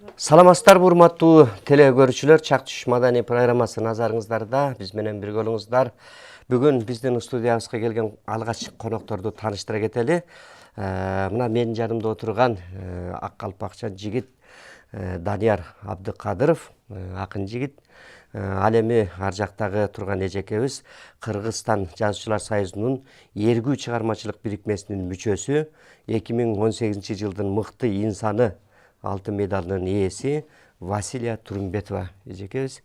Саламатсыздарбы урматтуу теле көрүүчүлөр, Чак түш маданий программасы назарыңыздарда. Биз менен бирге болуңуздар. Бүгүн биздин студиябызга келген алгач конокторду тааныштыра кетели. Мына менин жанымда отурган ак калпакча жигит Данияр Абдыкадыров, акын жигит. Ал эми ар жактагы турган эжекебиз Кыргызстан Жазуучулар союзунун эргүү чыгармачылык бирикмесинин мүчөсү, 2018 жылдын мыкты инсаны алтын медалынын ээси Василия Турумбетова эжекебиз.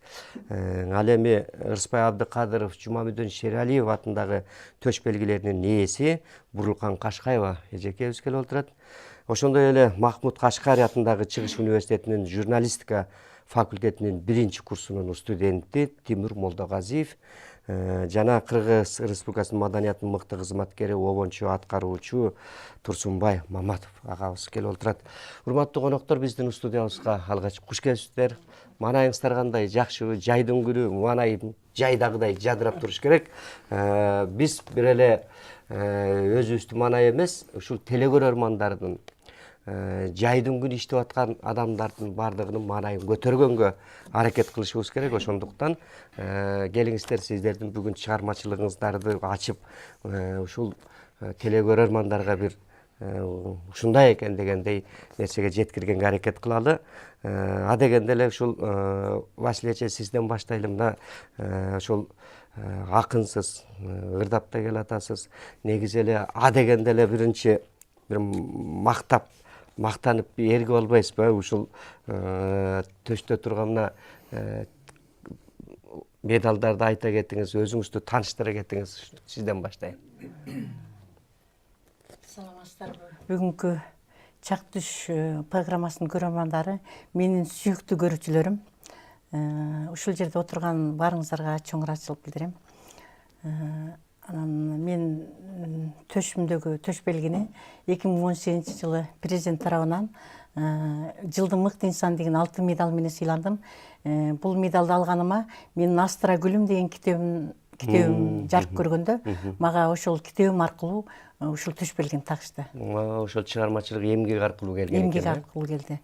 Ал эми Ырысбай Абдыкадыров, Жумамүдүн Шералиев атындагы төш белгилеринин ээси Бурулкан Кашкаева эжекебиз келип отурат. Ошондой эле Махмуд Кашкари атындагы Чыгыш университетинин журналистика факультетинин 1-курсунун студенти Тимур Молдогазиев жана Кыргыз Республикасынын маданиятынын мыкты кызматкери, обончу, аткаруучу Турсунбай Маматов агабыз келип отурат. Урматтуу коноктор, биздин студиябызга алгач куш келипсиздер. Маанайыңыздар кандай? Жакшыбы? Жайдын күнү маанай жайдагыдай жадырап туруш керек. Биз бир эле өзүбүздүн маанай эмес, ушул телекөрөрмандардын жайдын күнү иштеп аткан адамдардын бардыгынын маанайын көтөргөнгө аракет кылышыбыз керек. Ошондуктан келиңиздер, сиздердин бүгүн чыгармачылыгыңыздарды ачып ушул телекөрөрмандарга бир ушундай экен дегендей нерсеге жеткиргенге аракет кылалы. Адегенде эле ушул Василия эже, сизден баштайлы. Мына ушул акынсыз, ырдап да келатасыз. Негизи эле адегенде эле биринчи бир мактанып эргип албайсызбы? Ушул төштө турган мына медалдарды айта кетиңиз, өзүңүздү тааныштыра кетиңиз. Сизден баштайын. Саламатсыздарбы? Бүгүнкү Чак түш программасынын көрөрмандары, менин сүйүктүү көрүүчүлөрүм. Ушул жерде отурган баарыңыздарга чоң ыраазычылык билдирем. Мен төшүмдөгү төш белгини 2018 жылы президент тарабынан жылдын мыкты инсан деген алтын медал менен сыйландым. Бул медалды алганыма менин Астра гүлүм деген китебим жарык көргөндө, мага ошол китебим аркылуу ушул төш белгини такышты. Ошол чыгармачылык эмгек аркылуу келген экен. Эмгек аркылуу келди.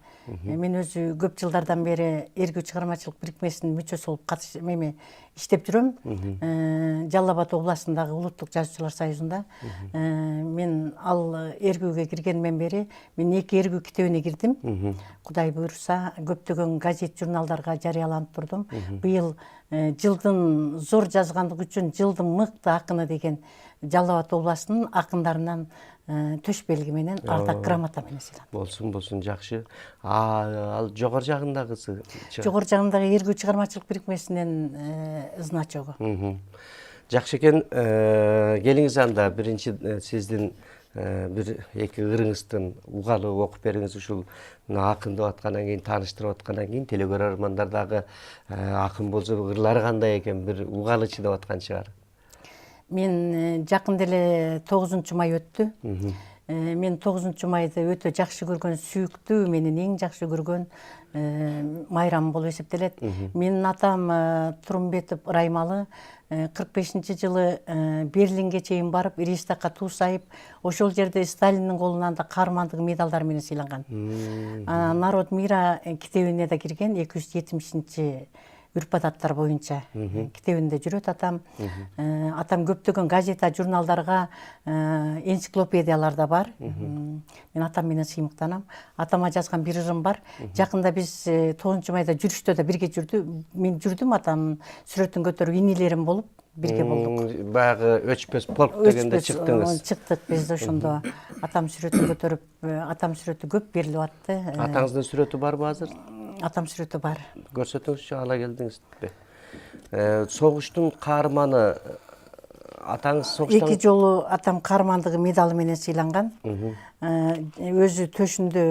Мен өзү көп жылдардан бери эргүү чыгармачылык бирикмесинин мүчөсү болуп иштеп жүрөм. Жалал Абад областындагы Улуттук Жазуучулар союзунда. Мен ал эргүүгө киргенден бери мен 2 эргүү китебине кирдим. Кудай буйруса, көптөгөн газет, журналдарга жарыяланып турдум. Быйыл жылдын зор жазгандыгы үчүн жылдын мыкты акыны деген Жалал Абад областынын акындарынан төш белги менен ардак грамота менен сыйландым. Болсун, жакшы. Ал жогору жагындагысы? Жогору жагындагы эргүү чыгармачылык бирикмесинен значогу. Жакшы экен. Келиңиз анда биринчи сиздин бир эки ырыңыздын угалып окуп бериңиз. Ушул акын деп аткандан кийин, тааныштырып аткандан кийин телекөрөрмандар дагы акын болсо ырлары кандай экен бир угалычы деп аткан чыгар. Мен жакында эле 9 май өттү. Мен 9 майды өтө жакшы көргөн, сүйүктүү, менин эң жакшы көргөн майрамым болуп эсептелет. Менин атам Турумбетов Раймалы 45-жылы Берлинге чейин барып, Рейхстагка туу сайып, ошол жерде Сталиндин колунан да каармандык медалдар менен сыйланган. Народ мира китебине да кирген, 270 үрп адаттар боюнча китебинде жүрөт атам. Атам көптөгөн газета, журналдарга, энциклопедияларда бар. Мен атам менен сыймыктанам. Атама жазган бир ырым бар. Жакында биз 9 майда жүрүштө да бирге жүрдү. Мен жүрдүм, атам сүрөтүн көтөрүп, инилерим болуп бирге болдук. Баягы өчпөс полк дегенде чыктыңыз. Чыктык биз ошондо. Атам сүрөтүн көтөрүп, атам сүрөтү көп берилип атты. Атаңыздын сүрөтү барбы азыр? Атам сүрөтү бар. Көрсөтүңүзчү, ала келдиңизби? Согуштун каарманы атаңыз согуштан 2 жолу атам каармандыгы медалы менен сыйланган. Өзү төшүндө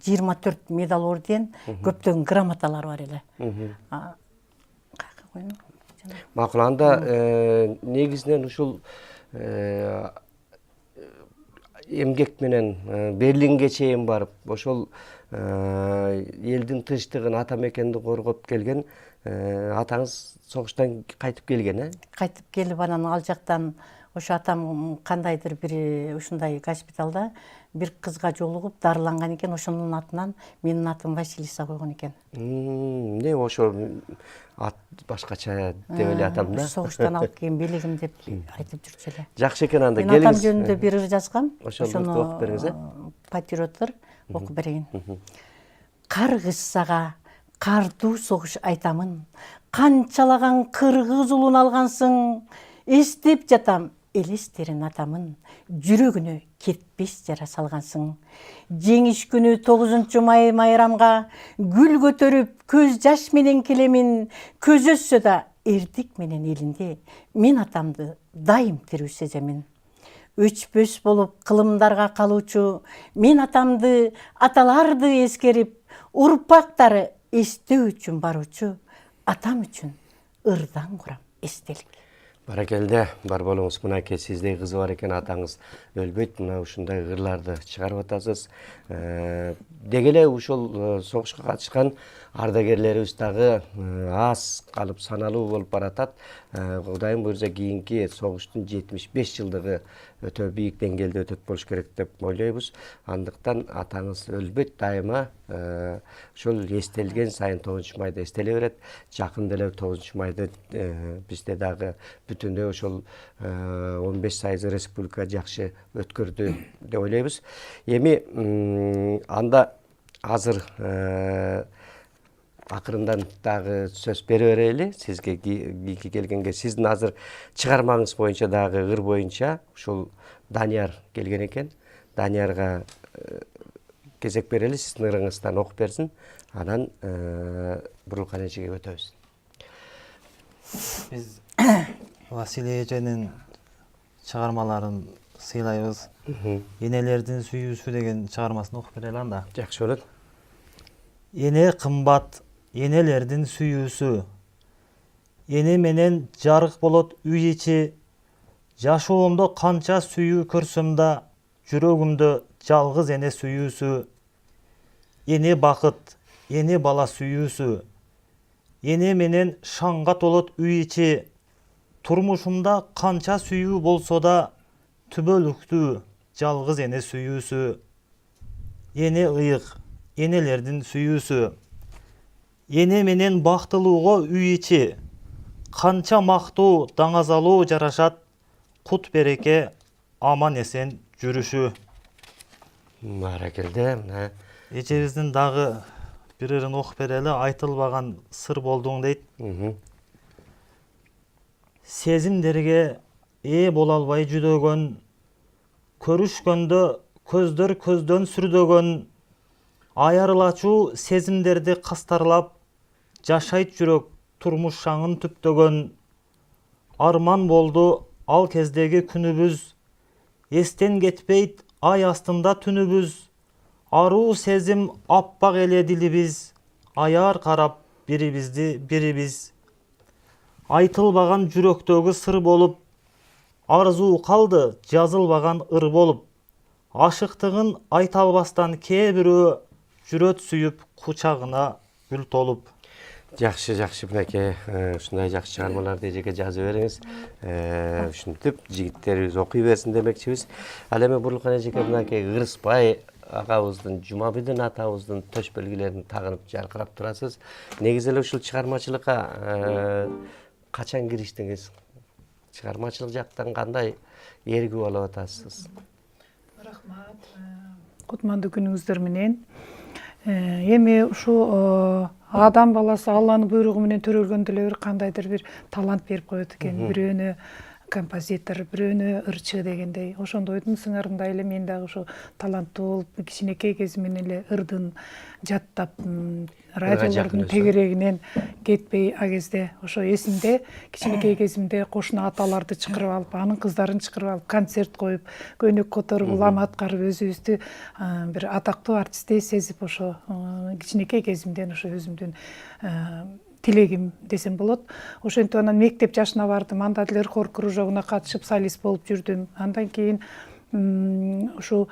24 медал, орден, көптөгөн грамоталар бар эле. Макул, анда негизинен ушул эмгек менен Берлинге чейин барып, ошол элдин тынчтыгын, ата мекенди коргоп келген атаңыз согуштан кайтып келген, Кайтып келип, анан ал жактан ошо атам кандайдыр бир ушундай госпиталда бир кызга жолугуп дарыланган экен, ошонун атынан менин атым Василиса койгон экен. Эмне ошо ат башкача деп эле атам да. Согуштан алып келген белегим деп айтып жүрчү эле. Жакшы экен анда Мен атам келиңиз. жөнүндө бир ыр жазгам. Ошону окуп бериңиз, патриоттор окуп берейин. Каргышсага кардуу согуш айтамын. Канчалаган кыргыз улун алгансың. Эстеп жатам элестерин атамын. Жүрөгүнө кетпеш жара салгансың. Жеңиш күнү 9 май майрамга гүл көтөрүп көз жаш менен келемин. Көз өссө да эрдик менен элинде мен атамды дайым тирүү сеземин. Өчпөс болуп кылымдарга калуучу мен атамды аталарды эскерип, урпактары эстөө үчүн баруучу атам үчүн ырдан курам эстелик. Баракелде, бар болуңуз. Мынакей сиздей кызы бар экен, атаңыз өлбөйт. Мына ушундай ырларды чыгарып атасыз. Деги эле ушул согушка катышкан ардагерлерибиз дагы аз калып саналуу болуп баратат. Кудайым буйрса кийинки согуштун 75 жылдыгы өтө бийик деңгээлде өтөт болуш керек деп ойлойбуз. Андыктан атаңыз өлбөйт, дайыма ошол эстелген сайын 9 майда эстеле берет. Жакында эле 9 майды бизде дагы бүтүндөй ошол 15 сайзы республика жакшы өткөрдү деп ойлойбуз. Эми анда азыр акырындан дагы сөз бере берели сизге, кийинки келгенге. Сиздин азыр чыгармаңыз боюнча дагы ыр боюнча ушул Данияр келген экен. Даниярга кезек берели, сиздин ырыңыздан окуп берсин. Анан Бурулкан эжеге өтөбүз. Биз Василий эженин чыгармаларын сыйлайбыз. Энелердин сүйүүсү деген чыгармасын окуп берели анда. Жакшы болот. Эне кымбат, энелердин сүйүүсү. Эне менен жарык болот үй ичи. Жашоомдо канча сүйүү көрсөм да, жүрөгүмдө жалгыз эне сүйүүсү. Эне бакыт, эне бала сүйүүсү. Эне менен шаңга толот үй ичи. Турмушумда канча сүйүү болсо да, түбөлүктүү жалгыз эне сүйүүсү. Эне ыйык, энелердин сүйүүсү. Эне менен бактылууга үй ичи. Канча мактуу, даңазалуу жарашат. Кут береке, аман эсен жүрүшү. Баракелде. Эжебиздин дагы бир ырын окуп берели. Айтылбаган сыр болдуң дейт. Сезимдерге боло албай жүдөгөн, көрүшкөндө көздөр көздөн сүрдөгөн, аярылачуу сезимдерди кастарлап, жашайт жүрөк турмуш шаңын түптөгөн. Арман болду ал кездеги күнүбүз, эстен кетпейт ай астында түнүбүз. Аруу сезим аппак эле дилибиз, аяр карап бирибизди бирибиз. Айтылбаган жүрөктөгү сыр болуп, арзуу калды жазылбаган ыр болуп. Ашыктыгын айта албастан кээ бирөө, жүрөт сүйүп кучагына гүл толуп. Жакшы, мынакей ушундай жакшы чыгармаларды эжеге жазып бериңиз. Ушинтип жигиттерибиз окуй берсин демекчибиз. Ал эми Бурулкан эжеге мынакей Ырыспай агабыздын, Жумабүдүн атабыздын төш белгилерин тагынып жаркырап турасыз. Негизи эле ушул чыгармачылыкка качан кириштиңиз? Чыгармачылык жактан кандай эргүү алып атасыз? Рахмат. Кутмандуу күнүңүздөр менен. Эми ушу адам баласы Алланын буйругу менен төрөлгөндө эле бир кандайдыр бир талант берип коет экен. Бирөөнө композитор, бирөөнө ырчы дегендей. Ошондойдун сыңарындай эле мен дагы ушу таланттуу болуп, кичинекей кезимден эле ырдын жаттап, радиолордун тегерегинен кетпей а кезде ошо эсимде кичинекей кезимде кошуна аталарды чакырып алып, анын кыздарын чакырып алып, концерт коюп, көйнөк которуп, улам аткарып, өзүбүздү бир атактуу артисттей сезип, ошо кичинекей кезимден ошо өзүмдүн тилегим десем болот. Ошентип анан мектеп жашына бардым. Анда деле хор кружогуна катышып солист болуп жүрдүм. Андан кийин ушу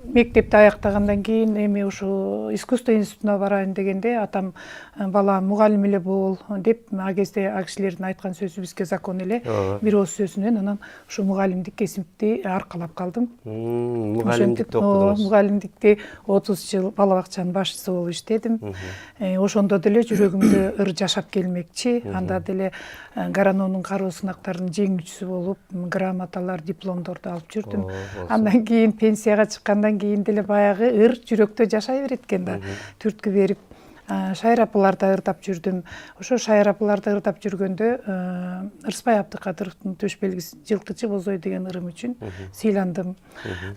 мектепти аяктагандан кийин эми ушу искусство институтуна барайын дегенде атам балам мугалим эле бол деп ал кезде ал кишилердин айткан сөзү бизге закон эле бир ооз сөзүнөн анан ушу мугалимдик кесипти аркалап калдым. Мугалимдикти окудуңуз. Мугалимдикти 30 жыл бала бакчанын башчысы болуп иштедим. Ошондо деле жүрөгүмдө ыр жашап келмекчи. Анда деле Гаранонун кароо сынактарынын жеңүүчүсү болуп, грамоталар, дипломдорду алып жүрдүм. Андан кийин пенсияга чыккандан кийин деле баягы ыр жүрөктө жашай берет экен да. Түрткү берип шайыр апаларда ырдап жүрдүм. Ошо шайыр апаларда ырдап жүргөндө Ырысбай Абдыкадыровдун төш белгиси Жылкычы бозой деген ырым үчүн сыйландым.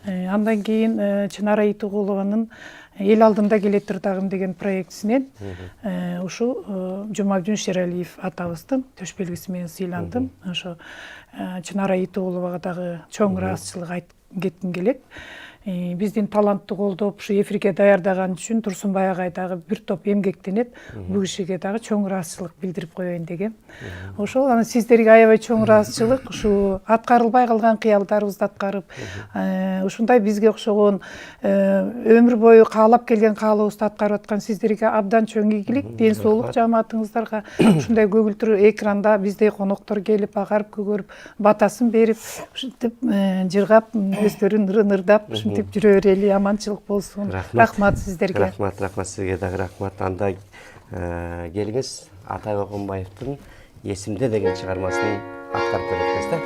Андан кийин Чынара Итугулованын Эл алдында келет ырдагым деген проектисинен ушу Жумабдин Шералиев атабыздын төш белгиси менен сыйландым. Ошо Чынара Итугуловага дагы чоң ыраазычылык кетким келет. Биздин талантты колдоп, ушу эфирге даярдаган үчүн Турсунбай агай дагы бир топ эмгектенет. Бул кишиге дагы чоң ыраазычылык билдирип коеюн дегем. Ошол анан сиздерге аябай чоң ыраазычылык, ушу аткарылбай калган кыялдарыбызды аткарып, ушундай бизге окшогон өмүр бою каалап келген каалообузду аткарып аткан сиздерге абдан чоң ийгилик, ден соолук жамаатыңыздарга ушундай көгүлтүр экранда биздей коноктор келип, агарып көгөрүп, батасын берип, ушинтип жыргап, өздөрүнүн ырын ырдап деп жүрө берели, аманчылык болсун. Рахмат сиздерге. Рахмат сизге дагы рахмат. Анда келиңиз Атайбек Акунбаевдин Эсимде деген чыгармасын аткарып бересиз да.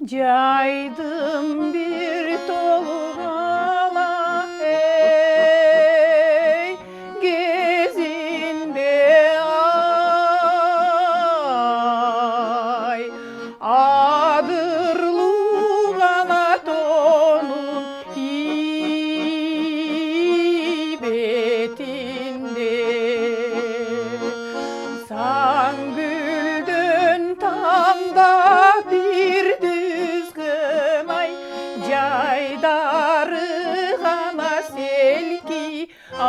Жайдым bir толгала, gezinde ay, adırlı kanat onun ibetinde. San güldün tam da bir düzgün ay, jaydarı gana selki ay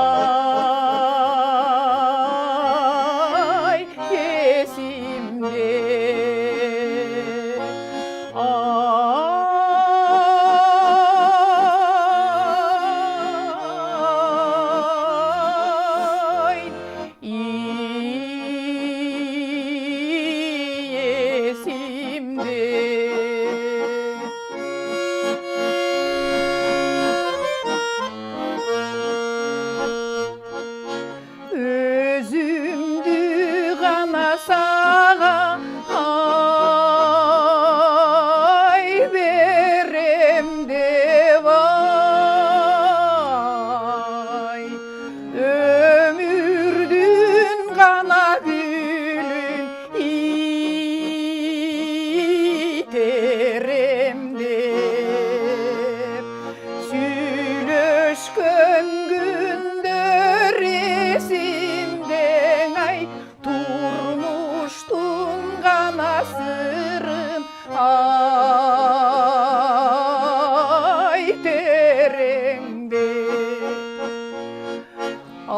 esimde. Ay esimde. Özümdü gana sağa ay berem de vay, ömürdün gana gülün iteremde. Süйлөшкөн күндөр эсимден ай, турмуштун гана сырын ай тереңде. Ay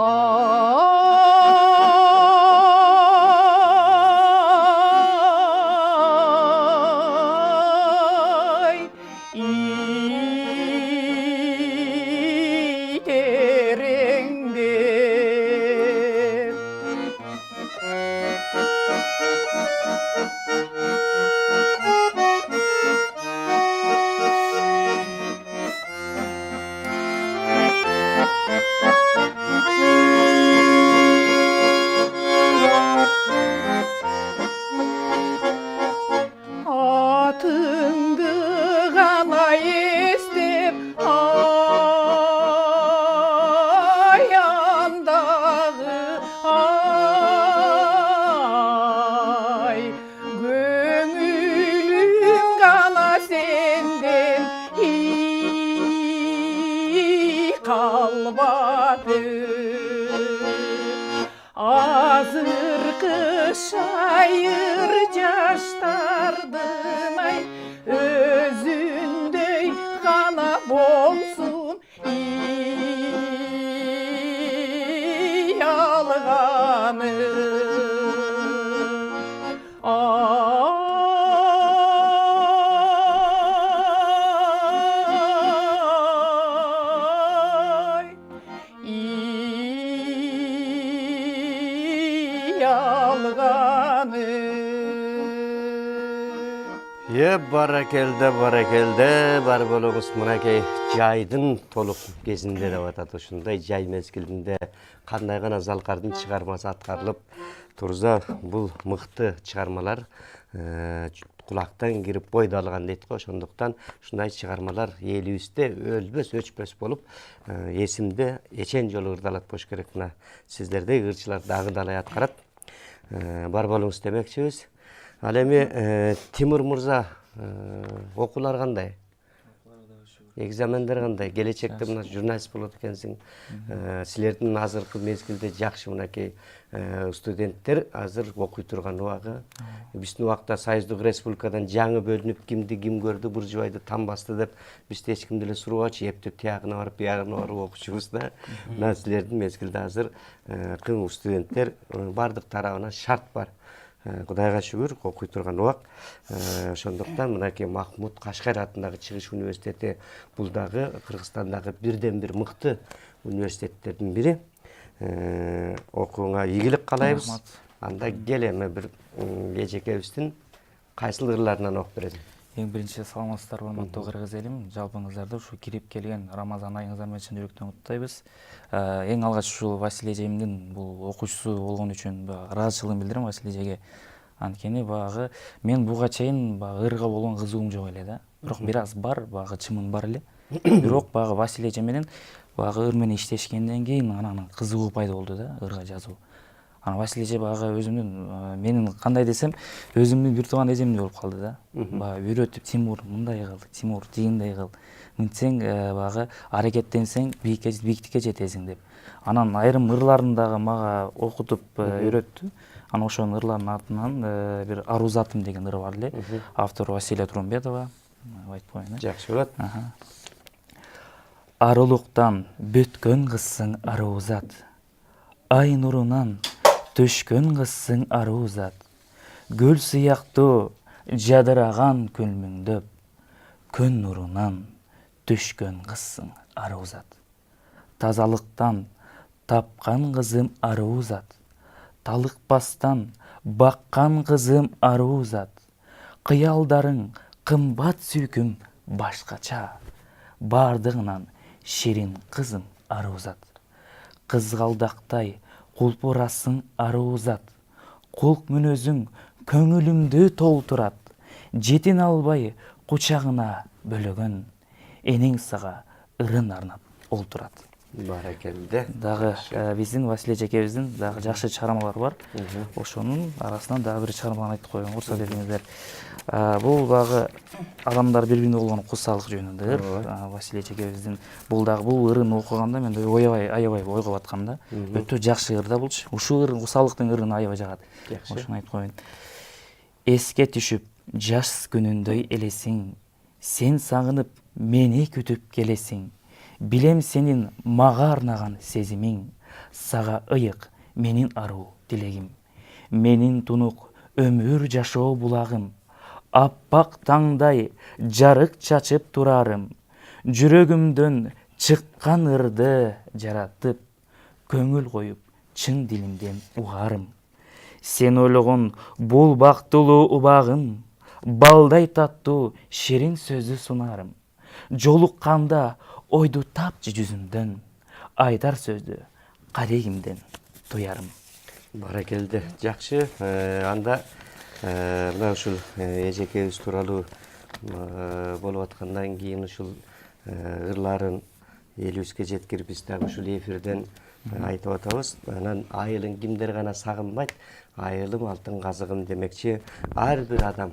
iterеңde. Atыңды гана эстеп аяндагы ай, көңүлүм гана сенден калбады. Азыркы шайыр жаштардың ай өзүндөй ғана болсын ей алғаны баракелде бар болуңуз мынакей жайдын толук кезинде деп атат. Ушундай жай мезгилинде кандай гана Залкардын чыгармасы аткарылып турса, бул мыкты чыгармалар кулактан кирип бойду алган дейт го. Ошондуктан ушундай чыгармалар элибизде өлбөс, өчпөс болуп, эсимде эчен жолу ырдалат болуш керек. Мына сиздердей ырчылар дагы далай аткарат. Бар болуңуз демекчибиз. Ал эми Тимур мырза окуулар кандай? Экзамендер кандай? Келечекте мына журналист болот экенсиң. Силердин азыркы мезгилде жакшы мынакей студенттер азыр окуй турган убагы. Биздин убакта Союздук Республикадан жаңы бөлүнүп, кимди ким көрдү, буржубайды там басты деп бизде эч кимди эле сурабачы, эптеп тиягына барып, биягына барып окучубуз да. Мына силердин мезгилде азыр кым студенттер бардык тарабынан шарт бар. Кудайга шүгүр окуй турган убак. Ошондуктан мынакей Махмуд Кашкар атындагы Чыгыш университети бул дагы Кыргызстандагы бирден бир мыкты университеттердин бири. Окууңа ийгилик каалайбыз. Анда кел эми бир эжекебиздин кайсыл ырларынан окуп бересиң? Ең бірінші саламатсыздар, урматтуу кыргыз элим. Жалпыңыздарды ушу кирип келген Рамазан айыңыздар менен чын жүрөктөн куттайбыз. Эң алгач ушул Василий эжемдин бул окуучусу болгон үчүн ыраазычылыгымды билдирем Василий эжеге. Анткени багы мен буга чейин ырга болгон кызыгуум жок эле да. Бирок бир аз бар, чымын бар эле. Бирок Василий эже менен ыр менен иштешкенден кийин анан кызыгуу пайда болду да, ырга жазуу. Ана Василий эже өзүмдүн менин кандай десем, өзүмдүн бир тууган эжемдей болуп калды да. Үйрөтүп, Тимур мындай кыл, Тимур тигиндей кыл. Мынтсең аракеттенсең бийиктикке жетесиң деп. Анан айрым ырларын дагы мага окутуп үйрөттү. Анан ошонун ырларынын артынан бир Арузатым деген ыр бар эле. Автор Василия Тромбетова. Айтып коеюн. Жакшы болот. Арулуктан бүткөн кызсың Арузат. Ай нурунан төшкөн кызсың Арузат. Гүл сыяктуу жадыраган күлмүңдөп. Күн нурунан төшкөн кызсың Арузат. Тазалыктан тапкан кызым Арузат. Талыкпастан баккан кызым Арузат. Кыялдарың кымбат сүйкүм башкача. Бардыгынан ширин кызым Арузат. Кызгалдактай кулпурасың Арузат. Кулк мүнөзүң көңүлүмдү толтурат. Жетин албай кучагына бөлөгөн. Энең сага ырын арнап олтурат. Баракелде. Дагы биздин Василий эжекебиздин дагы жакшы чыгармалары бар. Ошонун арасынан дагы бир чыгарманы айтып коюңуз, уруксат бериңиздер. Бул дагы адамдар бири-бирине болгон куссалык жөнүндө ыр. Василий эжекебиздин бул ырын окуганда мен аябай ойго баткам да. Өтө жакшы ыр да булчу. Ушул ыр куссалыктын ырын аябай жагат. Ошону айтып коеюн. Эске түшүп жаш күнүндөй элесиң. Сен сагынып мени күтүп келесиң. Билем сенин мага арнаган сезимиң. Сага ыйык менин аруу тилегим. Менин тунук өмүр жашоо булагым. Аппак таңдай жарык чачып турарым. Жүрөгүмдөн чыккан ырды жаратып, көңүл коюп чын дилимден угарым. Сен ойлогон бул бактылуу убагым. Балдай таттуу ширин сөздү сунарым. Жолукканда ойду тапчы жүзүмдөн. Айтар сөздү карегимден туярым. Баракелде. Жакшы. Анда мына ушул эжекебиз тууралуу болуп аткандан кийин ушул ырларын элибизге жеткирип биз дагы ушул эфирден айтып атабыз. Анан айылын кимдер гана сагынбайт, айылым алтын казыгым демекчи ар бир адам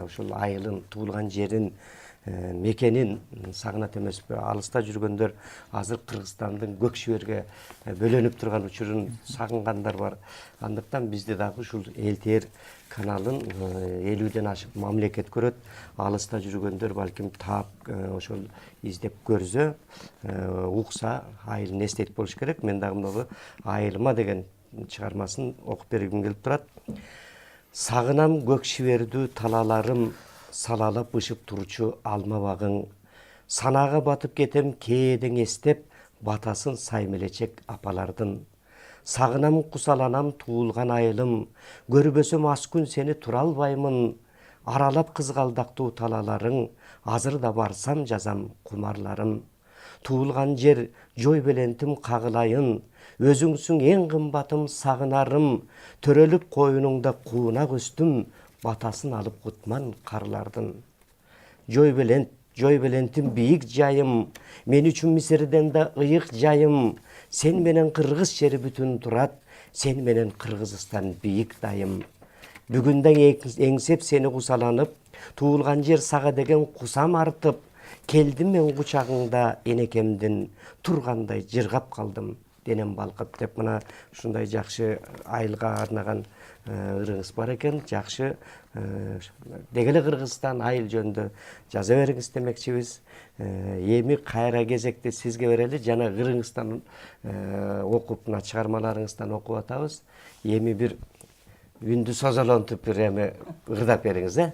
ушул айылын, туулган жерин, мекенин сагынат эмеспи? Алыста жүргөндөр азыр Кыргызстандын көк шиберге бөлөнүп турган учурун сагынгандар бар. Андыктан бизди дагы ушул Элтер каналын 50ден ашык мамлекет көрөт. Алыста жүргөндөр балким таап ошол издеп көрсө, укса, айылын эстейт болуш керек. Мен дагы мына айылыма деген чыгармасын окуп бергим келип турат. Сагынам көк шибердүү талаларым, салалап ышып турчу алма багың. Санага батып кетем кээдең эстеп, батасын саймелечек апалардын. Сагынам кусаланам туулган айылым, көрбөсөм аз күн сени тура албаймын. Аралап кызгалдактуу талаларың, азыр да барсам жазам кумарларым. Туулган жер жой белентим кагылайын, өзүңсүң эң кымбатым сагынарым. Төрөлүп коюнуңда кууна көстүм, батасын алып кутман карлардын. Жой белентим бийик жайым, мен үчүн Мисирден да ыйык жайым. Сен менен кыргыз жери бүтүн турат, сен менен Кыргызстан бийик дайым. Бүгүндөн эңсеп сени кусаланып, туулган жер сага деген кусам артып, келдим мен кучагыңда энекемдин, тургандай жыргап калдым денем балкып деп мына ушундай жакшы айылга арнаган ырыңыз бар экен. Жакшы дегеле Кыргызстан айыл жөнүндө жаза бериңиз демекчибиз. Эми кайра кезекти сизге берели. Жана ырыңыздан окуп, мына чыгармаларыңыздан окуп атабыз. Эми бир үндү созолонтуп бир эми ырдап бериңиз,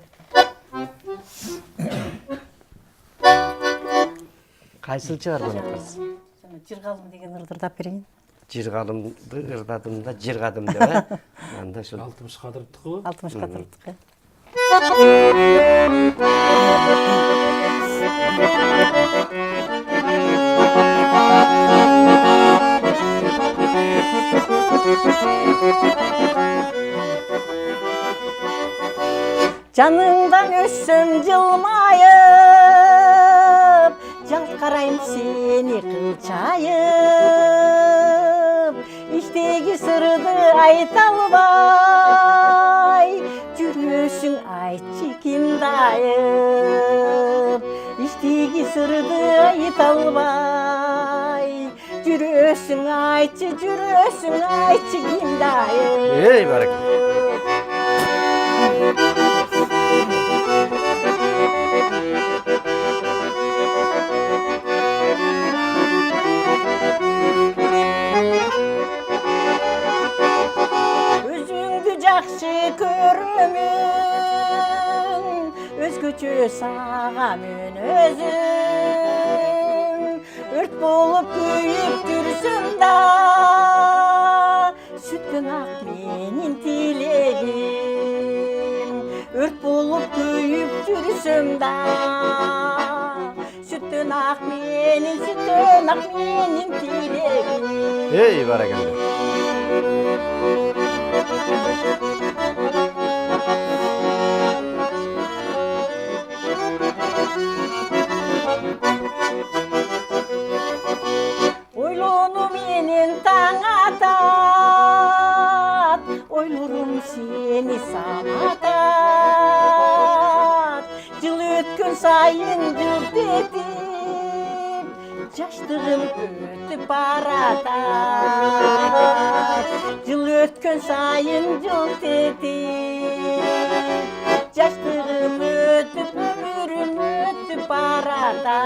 Кайсыл чыгарманы окуйсуз? Жыргалым деген ырды ырдап берейин. Жыргалымды ырдадым да жыргадым деп, анда ошол 60 кадырдыкы. 60 кадырдыкы. Жаныңдан өссөм жылмайып, жалт карайм сени кылчайып. Иштеги сырды айта албай, жүрөсүң айтчы ким дайып. Иштеги сырды айта албай, жүрөсүң айтчы ким дайып. Эй, баракалла. Өзүңдү жакшы көрөмүн, өзгөчө сага мен өзүм. Өрт болуп күйүп жүрсөм да, сүттүн ак менин тилегим. Өрт болуп күйүп жүрсөм да, сүттүн ак менин тилегим. Эй, баракалла. Ойлону менен таң атат, ойлорум сени саматат. Жыл өткөн сайын жылт этип, жаштыгым өтүп баратат. Жыл өткөн сайын жылт этип, жаштыгым өтүп, өмүрүм өтүп баратат.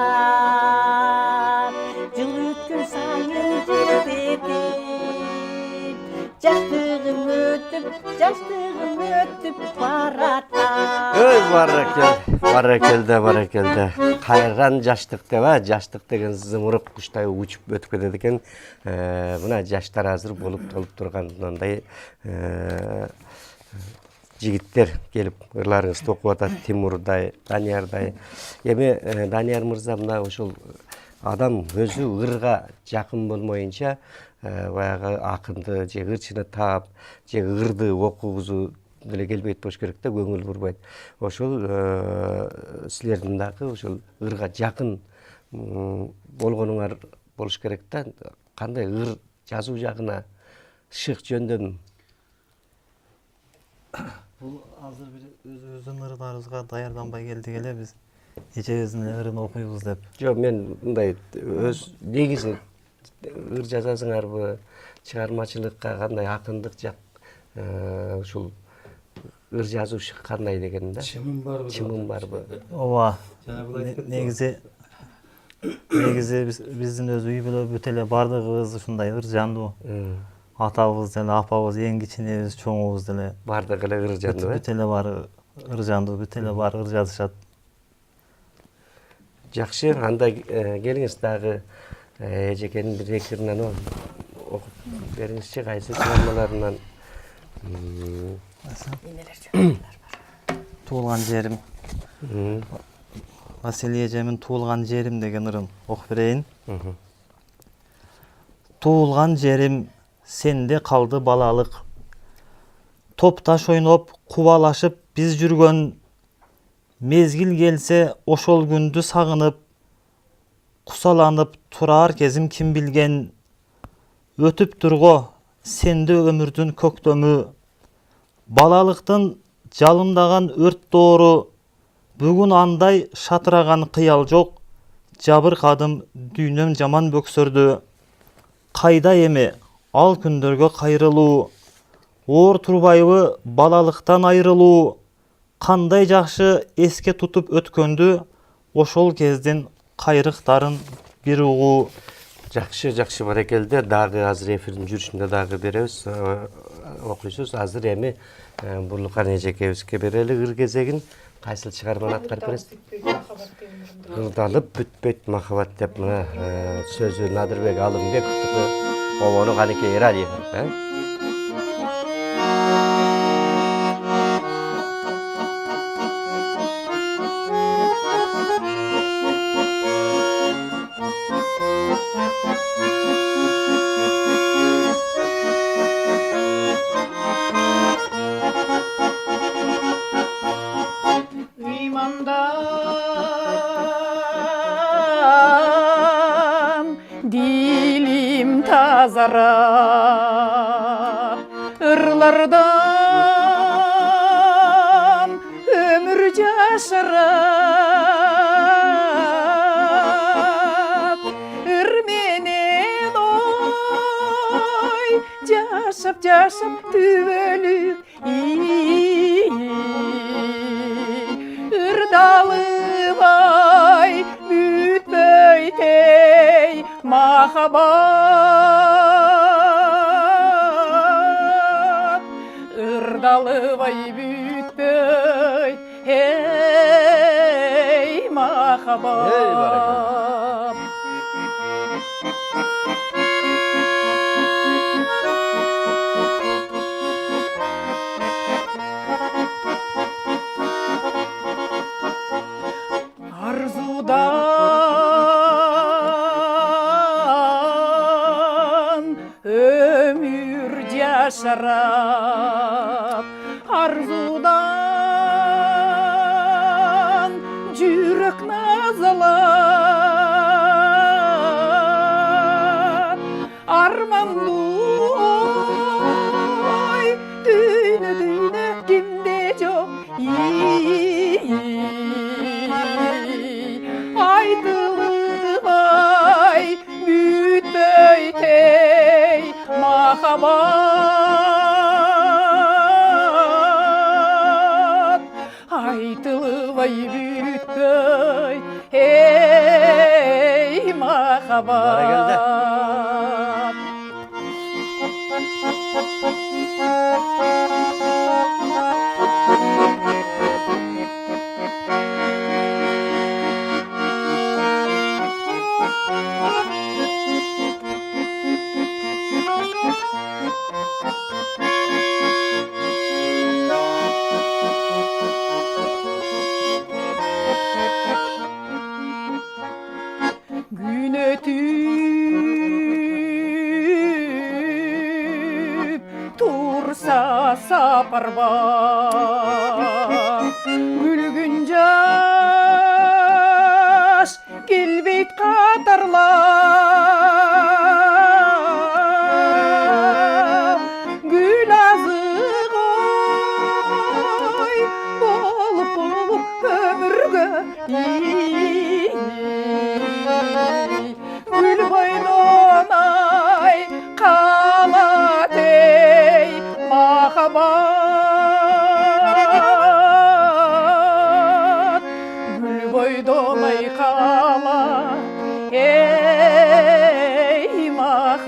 Жыл өткөн сайын жылт этип, жаштыгым өтүп баратат. Ой, баракелде. Кайран жаштык деп, жаштык деген зымырып куштай учуп өтүп кетет экен. Мына жаштар азыр болуп толуп турган мындай жигиттер келип ырларыңызды окуп атат. Тимурдай, Даниярдай. Эми Данияр мырза мына ошол адам өзү ырга жакын болмоюнча баягы акынды же ырчыны таап же ырды окугузу деле келбейт болуш керек да, көңүл бурбайт. Ошол силердин дагы ошол ырга жакын болгонуңар болуш керек да. Кандай ыр жазуу жагына шык жөндөмү? Бул азыр бир өзүбүздүн ырларыбызга даярданбай келдик эле биз. эжебиздин ырын окуйбуз деп. Жок, мен мындай өз негизи ыр жазасыңарбы, чыгармачылыкка кандай акындык жак, ушул ыр жазуушу кандай дегенде. Чымын барбы? Ооба. Негизи биздин өз үй бүлө бүт эле бардыгыбыз ушундай ыр жандуу. Атабыз деле, апабыз, эң кичинебиз, чоңубуз деле Бардыгы эле ыр жандуу. бүт эле баары ыр жандуу, бүт эле баары ыр жазышат. Жакшы, анда келиңиз дагы эжекенин бир эки ырынан окуп бериңизчи, кайсы чыгармаларынан. Туулган жерим. Василий эжемин Туулган жерим деген ырын окуп берейин. Туулган жерим сенде калды балалык. Топташ ойноп, кубалашып биз жүргөн, мезгил келсе ошол күндү сагынып, кусаланып турар кезим ким билген. Өтүп турго сенде өмүрдүн көктөмү, балалыктын жалындаган өрт доору, бүгүн андай шатыраган кыял жок, жабыркадым дүйнөм жаман бөксөрдү. Кайда эми ал күндөргө кайрылуу, оор турбайбы балалыктан айрылуу, кандай жакшы эске тутуп өткөндү, ошол кездин кайрыктарын бир угуу. Жакшы, барекелде. Дагы азыр эфирдин жүрүшүндө дагы беребиз, окуйсуз. Азыр эми Бурлукан эжекебизге берели ыр кезегин. Кайсыл чыгарманы аткарып бересиз? Ырдалып бүтпөйт махабат деп мына сөзү Надырбек Алымбековдуку, обону Канеке Эралиев. Dilim tazarap, ırlardan ömür yaşarap, ırmenen oy, yaşap tübölük, ırdalı vay, bütböйтey, mahabat, ırdalı vay bütböy, hey mahabat. Arzudan ömür yaşarap, arzudan yürek nazalar, armandu oy, düğüne kimde çok aydıvay bütböйтey mahabat, aydıvay bütböy hey mahabat. Gün ötüp tursa saparba, gülgün jaş kelbeyt katarlar, gül azık oy, bolup ömürgө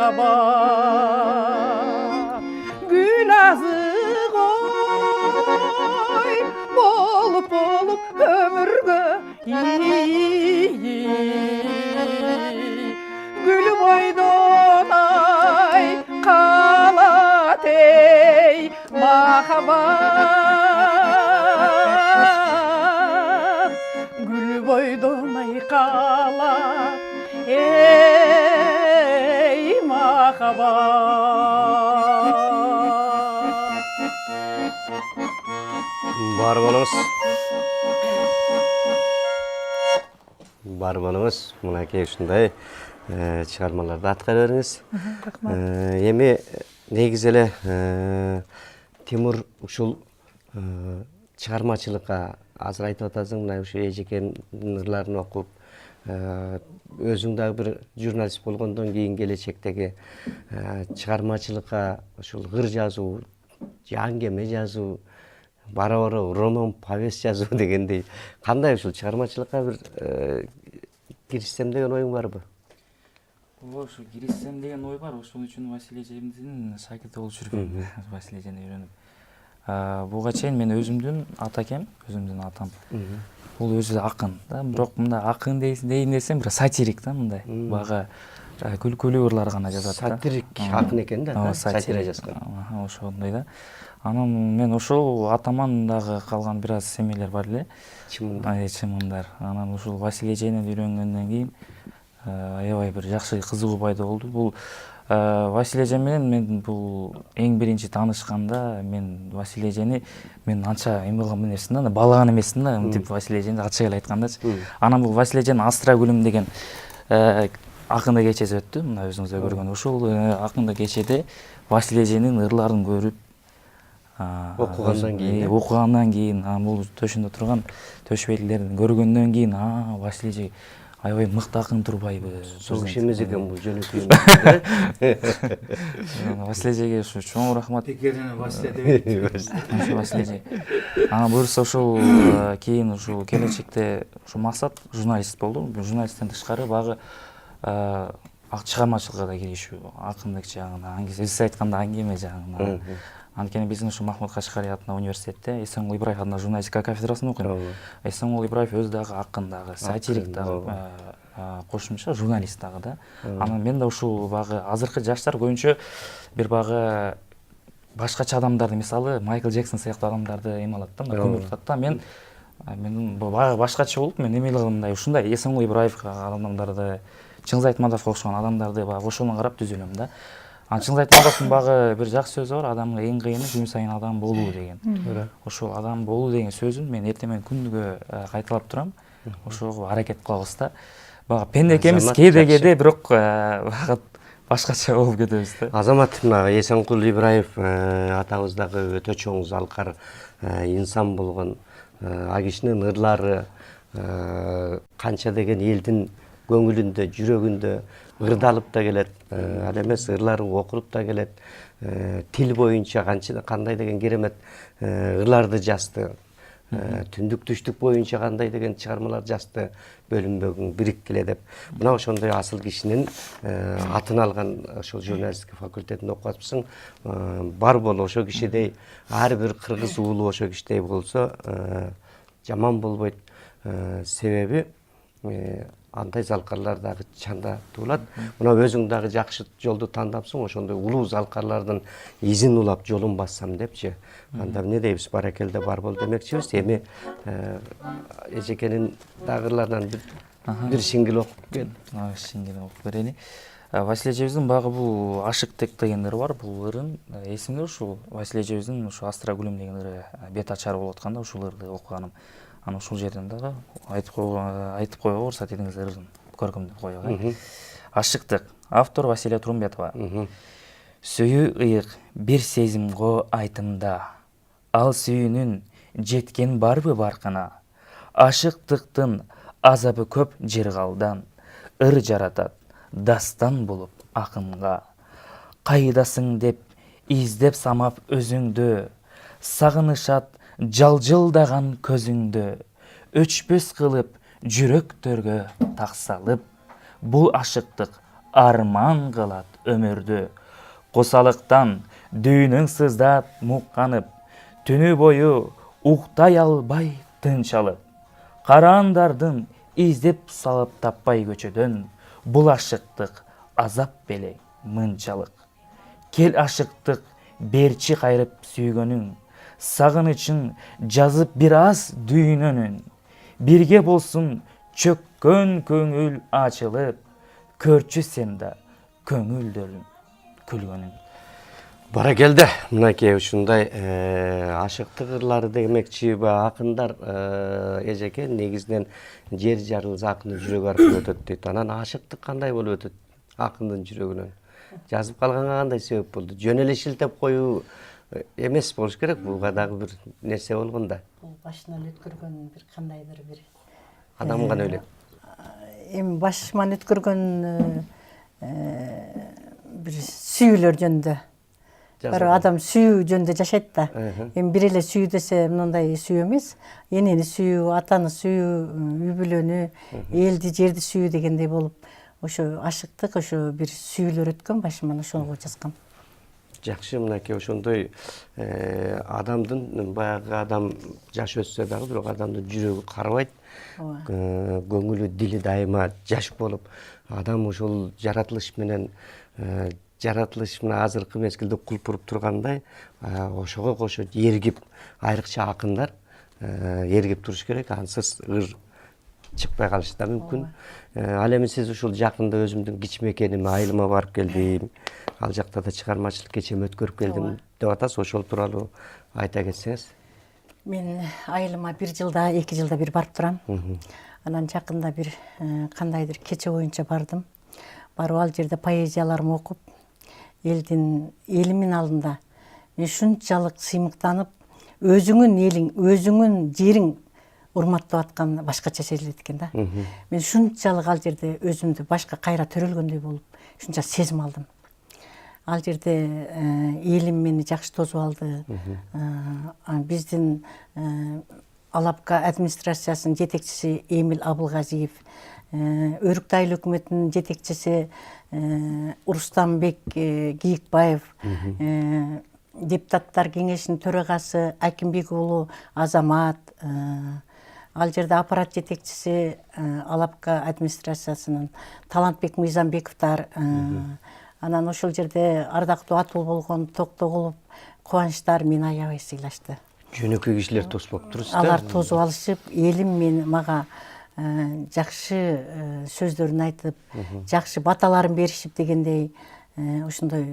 makabat gül azık oy bolup ömürgö gül boydon ay kalat ey makabat gül boydon ay kalat ey makabat. Бар болыңыз. Бар болыңыз. Мынакей ушундай чыгармаларды аткара бериңиз. Эми негизи эле Тимур ушул чыгармачылыкка азыр айтып атасың, мына ушу эжекенин ырларын окуп, өзүң дагы бир журналист болгондон кийин келечектеги чыгармачылыкка ушул ыр жазуу, аңгеме жазуу, бара-бара роман, повесть жазуу дегендей кандай ушул чыгармачылыкка бир киришсем деген оюң барбы? Ошо киришсем деген ой бар. Ошон үчүн Василий эжемдин шакирти болуп жүргөм. Василий эжени үйрөнүп. Буга чейин мен өзүмдүн атакем, өзүмдүн атам. Бул өзү акын да, бирок мындай акын дейин десем, бир сатирик да, мындай. Бага күлкүлүү ырлар гана жазат да. Сатирик акын экен да, сатира жазган. Ошондой да. Анан мен ошол атаман дагы калган бир аз семейлер бар эле. Чымындар. Анан ушул Василий эженен үйрөнгөндөн кийин аябай бир жакшы кызыгуу пайда болду. Бул Василий эже менен мен бул эң биринчи таанышканда мен Василий эжени мен анча эме кылган эмесмин да, баалаган эмесмин да, мынтип Василий эжени ачык эле айткандачы. Анан бул Василий эженин Астра гүлүм деген акында кечеси өттү, мына өзүңүз да көргөн. Ошол акында кечеде Василий эженин ырларын көрүп окугандан кийин бул төшүндө турган төшбелгилерин көргөндөн кийин Василий эже аябай мыкты акын турбайбы? Согуш эмес экен бул жөнөкөй. Василий эжеге ушу чоң рахмат. Текеринен Василий деп. Василий эже. Буюрса ушул кийин ушул келечекте ушу максат журналист болду. Журналисттен тышкары багы чыгармачылыкка да киришүү, акындык жагына, сиз айтканда аңгеме жагына. Анткени биздин ушу Махмуд Кашкарий атындагы университетте Эсенгул Ибраев атындагы журналистика кафедрасында окуйм. Эсенгул Ибраев өзү дагы акын дагы, сатирик дагы, кошумча журналист дагы да. Анан мен да ушул багы азыркы жаштар көбүнчө бир багы башкача адамдарды, мисалы Майкл Джексон сыяктуу адамдарды эме алат да, көмүр тутат да. Мен багы башкача болуп, мен эме кылгандай ушундай Эсенгул Ибраев адамдарды, Чыңгыз Айтматовго окшогон адамдарды багы ошону карап түзүлөм да. Чыңгыз Айтматовдун багы бир жакшы сөзү бар, адамга эң кыйыны күн сайын адам болуу деген. Ошол адам болуу деген сөзүн мен эртең менен күнүгө кайталап турам. Ошого аракет кылабыз да. Багы пенде экенбиз кээде бирок багы башкача болуп кетебиз да. Азамат, мына Эсенгул Ибраев атабыз дагы өтө чоң залкар инсан болгон. А кишинин ырлары канча деген элдин көңүлүндө, жүрөгүндө ырдалып да келет. Ал эмес ырлары окулуп да келет. Тил боюнча кандай деген керемет ырларды жазды. Түндүк түштүк боюнча кандай деген чыгармалар жазды. Бөлүнбөгүң бириккиле деп. Мына ошондой асыл кишинин атын алган ошол журналистика факультетинде окуп атыпсың. Бар болу ошо кишидей, ар бир кыргыз уулу ошо кишидей болсо жаман болбойт. Себеби андай залкарлар дагы чанда туулат. Мына өзүң дагы жакшы жолду тандапсың, ошондой улуу залкарлардын изин улап жолун бассам депчи. Анда эмне дейбиз, баракелде бар бол демекчибиз. Эми эжекенин дагы ырларынан бир сиңгил окуп кел. Сиңгил окуп берели. Василий эжебиздин багы бул ашыктык деген ыры бар. Бул ырын эсимде ушул Василий эжебиздин ушу Астра гүлүм деген ыры бет ачар болуп атканда ушул ырды окуганым. Анан ушул жерден дагы айтып коюуга уруксат этиңиз ырын көркөмдөп коелу. Ашыктык. Автор Василия Турумбетова. Сүйүү ыйык бир сезим го айтымда. Ал сүйүүнүн жеткен барбы баркына. Ашыктыктын азабы көп жыргалдан. Ыр жаратат дастан болуп акынга. Кайдасың деп издеп самап өзүңдү. Сагынышат жалжылдаган көзүңдү. Өчпөс кылып жүрөктөргө таксалып. Бул ашыктык арман кылат өмүрдү. Косалыктан дүйнөң сыздап мукканып, түнү бою уктай албай тынчалып. Караандардын издеп салып таппай көчөдөн, бул ашыктык азап белең мынчалык. Кел ашыктык берчи кайрып сүйгөнүң, сагынычын жазып бир аз дүйнөнүн. Бирге болсун чөккөн көңүл ачылып, көрчү сен да көңүлдөрүн күлгөнүн. Баракелде, мынакей ушундай ашыктык ырлары демекчи акындар эжеке негизинен жер жарылса акындын жүрөгү аркылуу өтөт дейт. Анан ашыктык кандай болуп өтөт акындын жүрөгүнөн? Жазып калганга кандай себеп болду? Жөн эле шилтеп коюу эмес болуш керек, буга дагы бир нерсе болгон да. Бул башынан өткөргөн бир кандайдыр бир Адам гана өлөт. эми башыман өткөргөн бир сүйүүлөр жөнүндө. Бир адам сүйүү жөнүндө жашайт да. Эми бир эле сүйүү десе мындай сүйүү эмес. Энени сүйүү, атаны сүйүү, үй бүлөнү, элди, жерди сүйүү дегендей болуп, ошо ашыктык, ошо бир сүйүүлөр өткөн башыман, ошого жазгам. Жакшы, мынакей ошондой адамдын баягы адам жаш өссө дагы бирок адамдын жүрөгү карабайт. Көңүлү, дили дайыма жаш болуп, адам ошол жаратылыш менен азыркы мезгилде кулпуруп тургандай, ошого кошо эргип, айрыкча акындар эргип туруш керек, ансыз ыр чыкпай калышы да мүмкүн. Ал эми сиз ушул жакында өзүмдүн кичмекениме, айылыма барып келдим, ал жакта да чыгармачылык кечеми өткөрүп келдим деп атасыз, ошол тууралуу айта кетсеңиз. Мен айылыма 1 жылда, 2 жылда бир барып турам. Анан жакында бир кандайдыр кече боюнча бардым. Барып ал жерде поэзияларымды окуп, элимин алдында мен шунчалык сыймыктанып, өзүңүн элиң, өзүңүн жериң урматтап аткан башкача сезилет экен да. Мен шунчалык ал жерде өзүмдү башка кайра төрөлгөндөй болуп, шунча сезим алдым. Ал жерде элим мени жакшы тосуп алды. Биздин Алапка администрациясынын жетекчиси Эмил Абылгазиев, Өрүктү айыл өкмөтүнүн жетекчиси Рустамбек Кийикбаев, депутаттар кеңешинин төрагасы Акимбек уулу Азамат, ал жерде аппарат жетекчиси Алапка администрациясынын Талантбек Мыйзамбековдор, анан ошол жерде ардактуу атуу болгон Токтогулов, Кубанычтар мени аябай сыйлашты. Жөнөкөй кишилер тосуп болуптур сизде. Алар тосуп алышып, элим мен мага жакшы сөздөрүн айтып, жакшы баталарын беришип дегендей, ошондой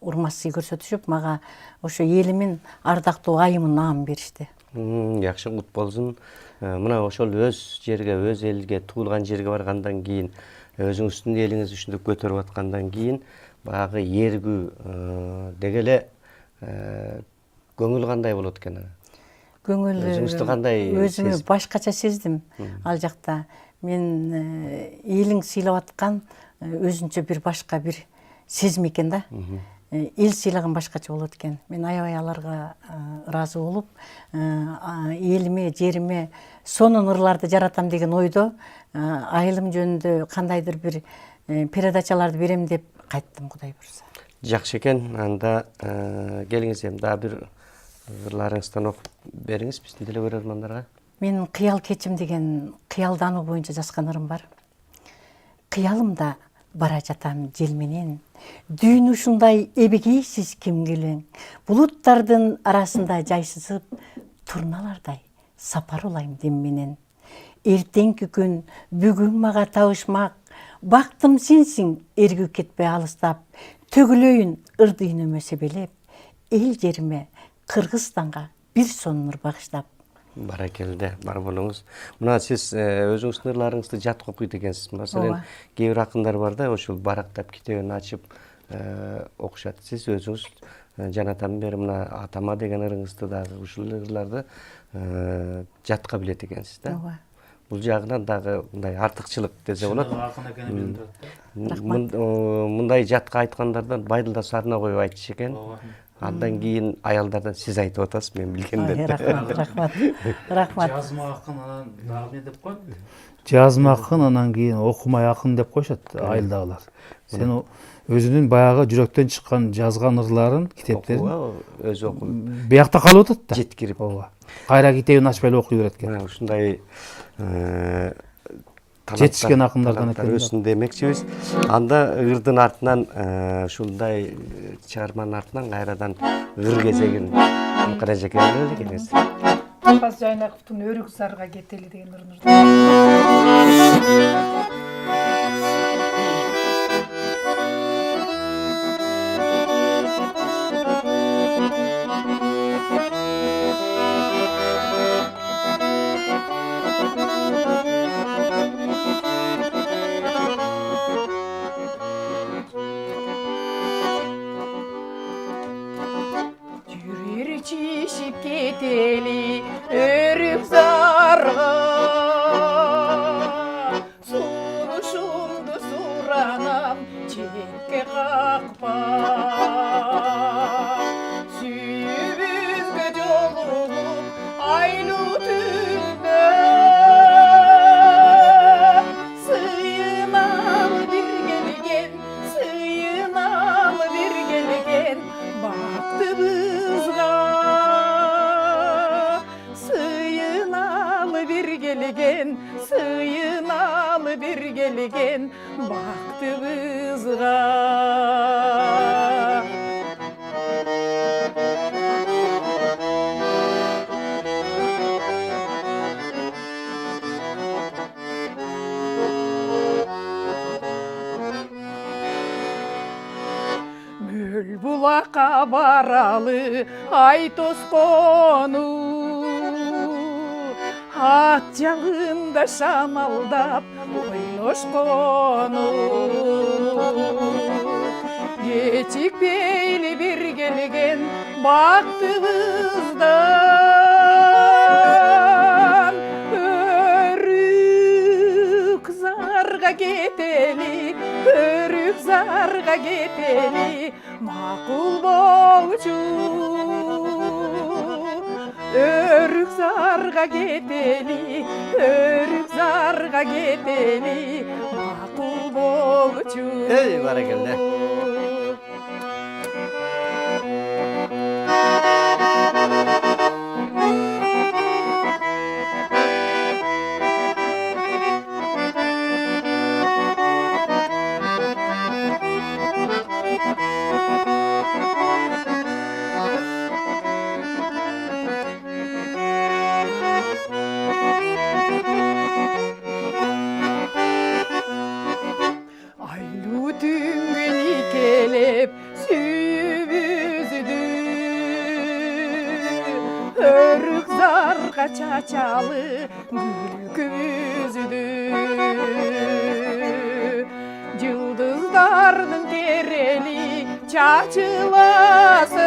урмат сый көрсөтүшүп, мага ошо элимин ардактуу айымын наамын беришти. Жакшы, кут болсун. Мына ошол өз жерге, өз элге, туулган жерге баргандан кийин, өзүңүздүн элиңиз ушинтип көтөрүп аткандан кийин, баягы эргүү деги эле көңүл кандай болот экен? Көңүл өзүңүздү кандай өзүмө башкача сездим ал жакта. Мен элиң сыйлап аткан өзүнчө бир башка бир сезим экен да. Эл сыйлаган башкача болот экен. Мен аябай аларга ыраазы болуп, элиме, жериме сонун ырларды жаратам деген ойдо айылым жөнүндө кандайдыр бир передачаларды берем деп кайттым, Кудай буйрса. Жакшы экен. Анда келиңиз эми дагы бир ырларыңыздан окуп бериңиз биздин теле көрөрмандарга. Мен кыял кечим деген кыялдануу боюнча жазган ырым бар. Кыялымда бара жатам жел менен, дүйнө ушундай эбегейсиз кимгилең, булуттардын арасында жайсызып, турналардай сапар улайм дем менен. Эртеңки күн бүгүн мага табышмак, бактым сенсиң эргүү кетпей алыстап, төгүлөйүн ыр дүйнөмө себелеп, эл жериме Кыргызстанга бир сонун ыр багыштап. Баракелде, бар болуңуз. Мына сиз өзүңүздүн ырларыңызды жатка окуйт экенсиз. Маселен, кээ бир акындар бар да, ошол барактап китебин ачып окушат. Сиз өзүңүз жанатан бери мына атама деген ырыңызды дагы ушул ырларды жатка билет экенсиз да. Бул жагынан дагы мындай артыкчылык десе болот. Мындай жатка айткандардан Байдылда сарына коюп айтчу экен. Андан кийин аялдардан сиз айтып атасыз, мен билгенден. Рахмат. Жазма акын анан дагы не деп коет? Жазма акын, анан кийин окумай акын деп коюшат айылдагылар. Сен өзүнүн баягы жүрөктөн чыккан жазган ырларын, китептерин Өзү окуп биякта калып атат да. жеткирип. Ооба. Кайра китебин ачпай эле окуй берет экен. Мына ушундай Жетишкен акындардан экен. өссүн демекчибиз. Анда ырдын артынан ушундай чыгарманын артынан кайрадан ыр кезегин Мукара эжеке эле экенсиз. Апас Жайнаковдун Өрүк зарга кетели деген ырын. Жүрер чишип кетели Өрүк зарга, сунушумду суранам четке какпа. Сүйүбүзгө жолугуп айлуу түндө, сыйыналы бир келген, сыйыналы бир келген бактыбызга. Сыйыналы бир келген, сыйыналы бир келген бактыбызга. Мөл булакка баралы ай тоскону, ат жагында шамалдап ойношкону. Кечикпейли бир келген бактыбыздан, Өрүк зарга кетели, Өрүк зарга кетели, макул болчу. Өрүк зарга кетели, Өрүк зарга кетели, макул болчу. Эй, баракелде. Айлуу түнгөн икелеп сүйүбүздү, Өрүк зарга чачалы күлкүбүздү. Жылдыздардын терели чачыласын,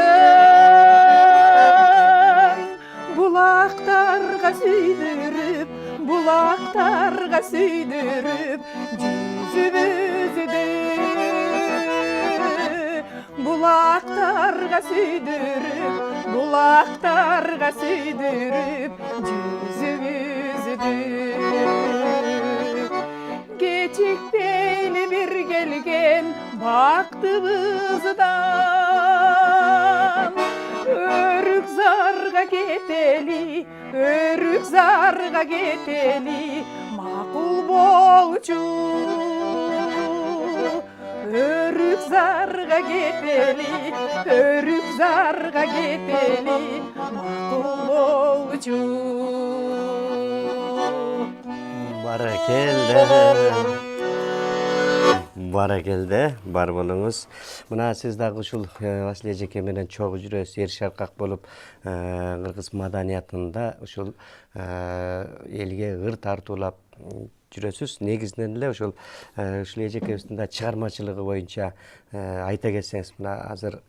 булактарга сүйдүрүп, булактарга сүйдүрүп жүзүбүздү. Булактарга сүйдүрүп, булактарга сүйдүрүп жүзүбүздү. Кечикпейли бир келген бактыбыздан, Өрүк зарга кетели, Өрүк зарга кетели, макул болчу. Өрүк зарга кетели, Өрүк зарга кетели, макул болчу. Баракелде. Баракелде, бар болуңуз. Мына сиз дагы ушул Василий эжеке менен чогуу жүрөсүз, эр шаркак болуп, кыргыз маданиятында ушул элге ыр тартуулап жүрөсүз. Негизинен эле ушул эжекебиздин да чыгармачылыгы боюнча айта кетсеңиз, мына азыр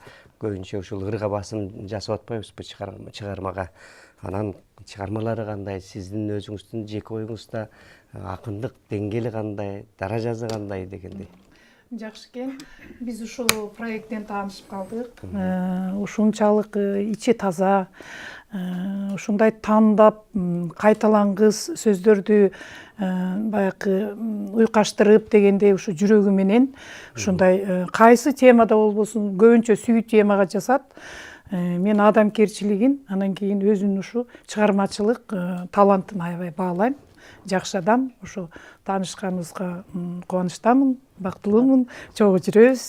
көбүнчө ушул ырга басым жасап атпайбызбы чыгармага. Анан чыгармалары кандай, сиздин өзүңүздүн жеке оюңузда акындык деңгээли кандай, даражасы кандай дегендей. Жакшы экен. Биз ушул проекттен таанышып калдык. Ушунчалык ичи таза, ушундай тандап, кайталангыс сөздөрдү баягы уйкаштырып дегендей ушу жүрөгү менен ушундай кайсы темада болбосун көбүнчө сүйүү темага жазат. Мен адамгерчилигин, анан кийин өзүнүн ушу чыгармачылык талантын аябай баалайм. Жакшы адам, ушу таанышканыбызга кубанычтамын, бактылуумун, чогуу жүрөбүз.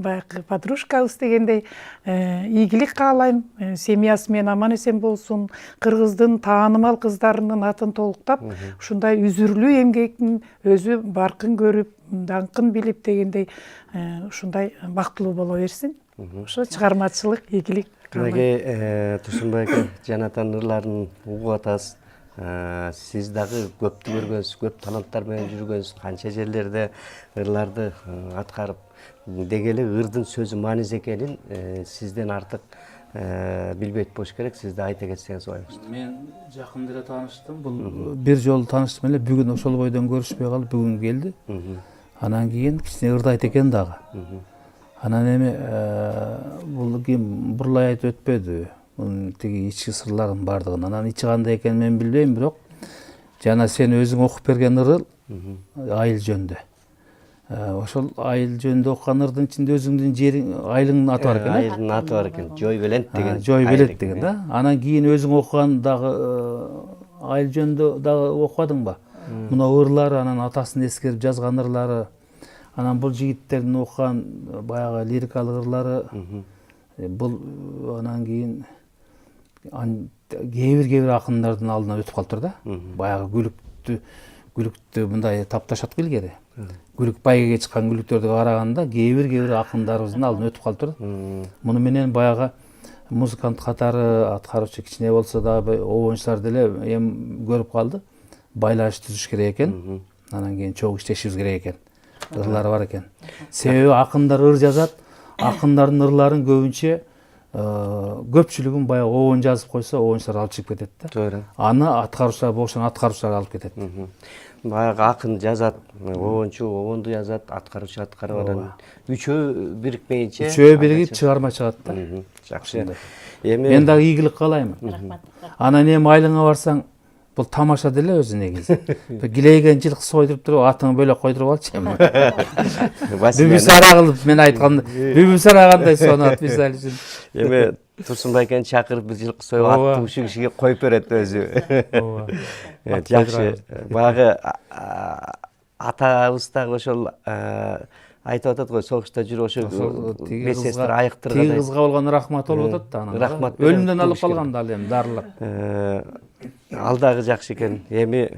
Баягы подружкабыз дегендей ийгилик каалайм, семьясы менен аман эсен болсун, кыргыздын таанымал кыздарынын атын толуктап, ушундай үзүрлүү эмгектин өзү баркын көрүп, даңкын билип дегендей ушундай бактылуу боло берсин. Ошо чыгармачылык ийгилик каалайм. Мынакей Турсунбай аке, жанатан ырларын угуп атасыз. Сиз дагы көптү көргөнсүз, көп таланттар менен жүргөнсүз, канча жерлерде ырларды аткарып, деги эле ырдын сөзү мааниз экенин сизден артык билбейт болуш керек. Сиз да айта кетсеңиз ойуңузду. Мен жакында эле тааныштым. Бул бир жолу тааныштым эле, бүгүн ошол бойдон көрүшпөй калып, бүгүн келди. Анан кийин кичине ырды айт экен дагы. Анан эми бул ким бурлай айтып өтпөдү. Bunun tigi içki sırların bardığın. Anam içi kандай eken men bilbeyim, biroq jana sen özüň okup bergen ırıl айыл жөнүндө. Ошол айыл жөнүндө окуган ырдын ичинде өзүңдүн жериң, айылыңдын аты бар экен. Айылдын аты бар экен. Жой Белент деген. Жой Белент деген да. Анан кийин өзүң окуган дагы айыл жөнүндө дагы окубадыңбы? Мына ырлары, анан атасын эскерип жазган ырлары, анан бул жигиттердин окуган баягы лирикалык ырлары, бул анан кийин кээ бир акындардын алдынан өтүп калыптыр да. Баягы күлүктү мындай тапташат илгери. Күлүк байгеге чыккан күлүктөрдү караганда кээ бир акындарыбыздын алдынан өтүп калыптыр. Муну менен баягы музыкант катары аткаруучу кичине болсо дагы обончулар деле эми көрүп калды. Байланыш түзүш керек экен. Анан кийин чогуу иштешибиз керек экен. Ырлары бар экен. Себеби акындар ыр жазат. Акындардын ырларын көбүнчө көпчүлүгүн баягы обон жазып койсо, обончулар алып чыгып кетет да. Туура. Аны аткаруучулар болушун аткаруучулар алып кетет. Баягы акын жазат, обончу обонду жазат, аткаруучу аткарып, үчөө бирикпейинче. Үчөө биригип чыгарма чыгат да. Жакшы. Мен дагы ийгилик каалайм. Анан эми айылыңа барсаң, бул тамаша деле өзү негизи. Килейген жылкы сойдуруп туруп, атыңы бөлөк койдуруп алчы эми. Бүбүсара кылып мен айтканда, бүбүсара кандай сонат мисалы үчүн. Эми Турсунбай акени чакырып бир жылкы союп аттуу ушул кишиге коюп берет өзү. Жакшы. Баягы атабыз дагы ошол айтып атат го, согушта жүрүп ошо бес сестер айыктырган. Тиги кызга болгон рахмат болуп атат да анан. Рахмат. Өлүмдөн алып калган да ал эми дарылап. Ал дагы жакшы экен. Эми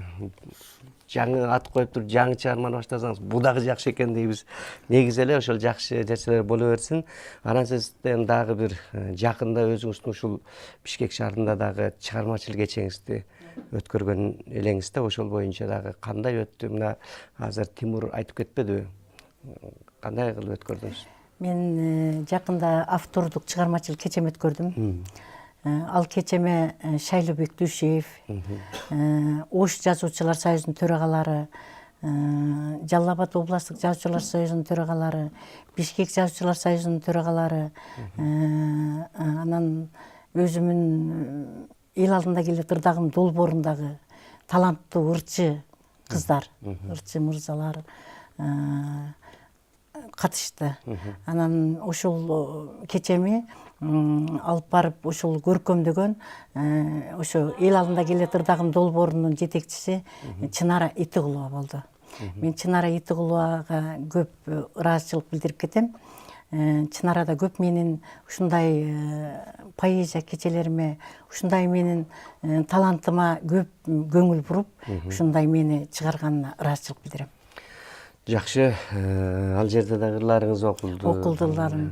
жаңы ат коюп туруп жаңы чыгарманы баштасаңыз, бул дагы жакшы экен дейбиз. Негизи эле ошол жакшы нерселер боло берсин. Анан сизден дагы бир жакында өзүңүздүн ушул Бишкек шаарында дагы чыгармачылык кечеңизди өткөргөн элеңиз да, ошол боюнча дагы кандай өттү? Мына азыр Тимур айтып кетпедиби? Кандай кылып өткөрдүңүз? Мен жакында автордук чыгармачылык кечем өткөрдүм. Ал кечеме Шайлообек Дүйшеев, Ош жазуучулар союзунун төрагалары, Жалал Абад областтык жазуучулар союзунун төрагалары, Бишкек жазуучулар союзунун төрагалары, анан өзүмүн эл алдында келет ырдагым долбоорундагы таланттуу ырчы кыздар, ырчы мырзалар катышты. Анан ушул кечеми алып барып ушул көркөмдөгөн ошо эл алдында келет ырдагым долбоорунун жетекчиси Чынара Итигулова болду. Мен Чынара Итигуловага көп ыраазычылык билдирип кетем. Чынара да көп менин ушундай поэзия кечелериме, ушундай менин талантыма көп көңүл буруп, ушундай мени чыгарганына ыраазычылык билдирем. Жакшы, ал жерде да ырларыңыз окулду. Окулду ырларым.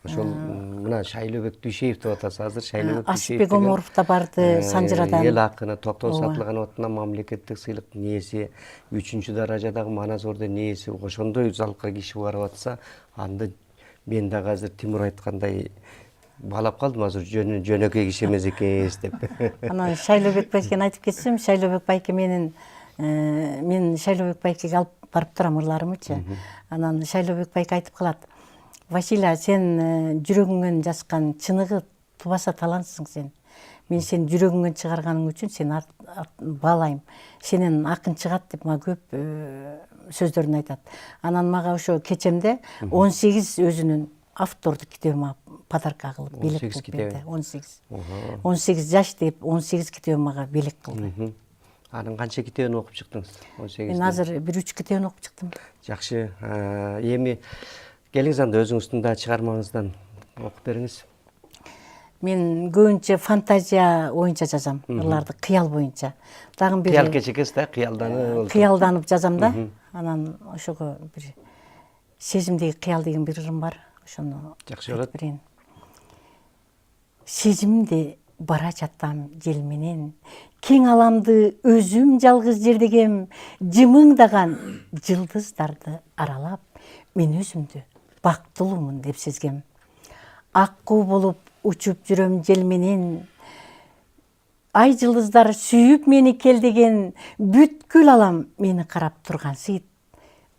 Ошол мына Шайлообек Дүйшеев деп атасыз азыр. Шайлообек Дүйшеев Асипбек Оморов да барды Санжырадан. Эл акыны Токтол Сатылган атынан мамлекеттик сыйлыктын ээси, 3-чү даражадагы Манас орденин ээси, ошондой залка киши барып атса, анда мен дагы азыр Тимур айткандай баалап калдым, азыр жөнөкөй киши эмес экенсиз деп. Анан Шайлообек байкени айтып кетсем, Шайлообек байке мен Шайлообек байкеге алып барып турам ырларымычы. Анан Шайлообек байке айтып калат: Василя, сен жүрөгүңөн жазган чыныгы тубаса талантсың сен. Мен сен жүрөгүңөн чыгарганың үчүн сени баалайм. Сенен акын чыгат деп мага көп сөздөрүн айтат. Анан мага ошо кечемде 18 өзүнүн автордук китебин мага подарка кылып, белек кылып берди. 18. 18 жаш деп 18 китебин мага белек кылды. Анын канча китебин окуп чыктыңыз? 18. Мен азыр 1-3 китебин окуп чыктым. Жакшы. Эми келиңиз анда өзүңүздүн да чыгармаңыздан окуп бериңиз. Мен көбүнчө фантазия боюнча жазам, ырларды кыял боюнча. Дагы бир Кыял кечекес да, кыялданып жазам да. Анан ошого бир сезимдеги кыял деген бир ырым бар. Ошону жакшы болот. Сезимде бара жатам жел менен, кең аламды өзүм жалгыз жердегем, жымыңдаган жылдыздарды аралап, мен өзүмдү бактылуумун деп сезгем. Аккуу болуп учуп жүрөм жел менен, ай жылдыздар сүйүп мени келдеген, бүткүл алам мени карап турган сыйт,